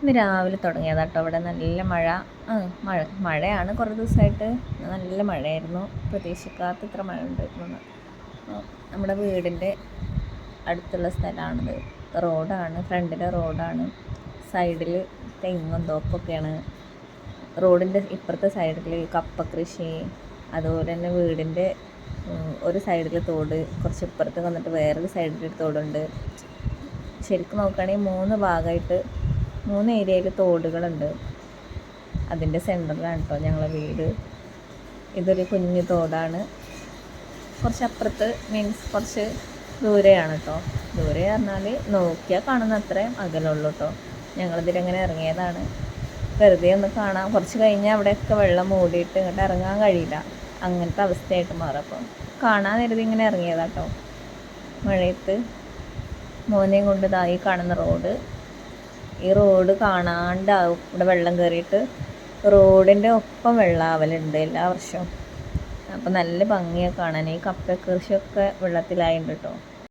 ഇന്ന് രാവിലെ തുടങ്ങിയതാണ് കേട്ടോ. ഇവിടെ നല്ല മഴ. മഴയാണ് കുറേ ദിവസമായിട്ട്. നല്ല മഴയായിരുന്നു. പ്രതീക്ഷിക്കാത്ത ഇത്ര മഴ ഉണ്ടായിരുന്നു. നമ്മുടെ വീടിൻ്റെ അടുത്തുള്ള സ്ഥലമാണിത്. റോഡാണ്, ഫ്രണ്ടിലെ റോഡാണ്. സൈഡിൽ തെങ്ങും തോപ്പൊക്കെയാണ്. റോഡിൻ്റെ ഇപ്പുറത്തെ സൈഡിൽ കപ്പ കൃഷി, അതുപോലെ തന്നെ വീടിൻ്റെ ഒരു സൈഡിൽ തോട്, കുറച്ച് ഇപ്പുറത്ത് വന്നിട്ട് വേറൊരു സൈഡിൽ തോടുണ്ട്. ശരിക്കും നോക്കുകയാണെങ്കിൽ 3 ഭാഗമായിട്ട് 3 ഏരിയയിൽ തോടുകളുണ്ട്. അതിൻ്റെ സെൻറ്ററിലാണ് കേട്ടോ ഞങ്ങളെ വീട്. ഇതൊരു കുഞ്ഞു തോടാണ്. കുറച്ചപ്പുറത്ത് കുറച്ച് ദൂരെയാണ് കേട്ടോ. ദൂരെ പറഞ്ഞാൽ നോക്കിയാൽ കാണുന്ന അത്രയും അകലുള്ളൂ കേട്ടോ. ഞങ്ങളിതിലങ്ങനെ ഇറങ്ങിയതാണ്. വെറുതെ ഒന്ന് കാണാം. കുറച്ച് കഴിഞ്ഞാൽ അവിടെയൊക്കെ വെള്ളം മൂടിയിട്ട് ഇങ്ങോട്ട് ഇറങ്ങാൻ കഴിയില്ല. അങ്ങനത്തെ അവസ്ഥയായിട്ട് മാറും. അപ്പോൾ കാണാൻ കരുതി ഇങ്ങനെ ഇറങ്ങിയതാണ് കേട്ടോ. മഴയത്ത് മോനെയും കൊണ്ട് ഇതായി കാണുന്ന റോഡ്. ഈ റോഡ് കാണാണ്ടാവും. ഇവിടെ വെള്ളം കയറിയിട്ട് റോഡിൻ്റെ ഒപ്പം വെള്ളമാവലുണ്ട് എല്ലാ വർഷവും. അപ്പോൾ നല്ല ഭംഗിയാണ് കാണാൻ. ഈ കപ്പ കൃഷിയൊക്കെ വെള്ളത്തിലായിട്ടുണ്ട് കേട്ടോ.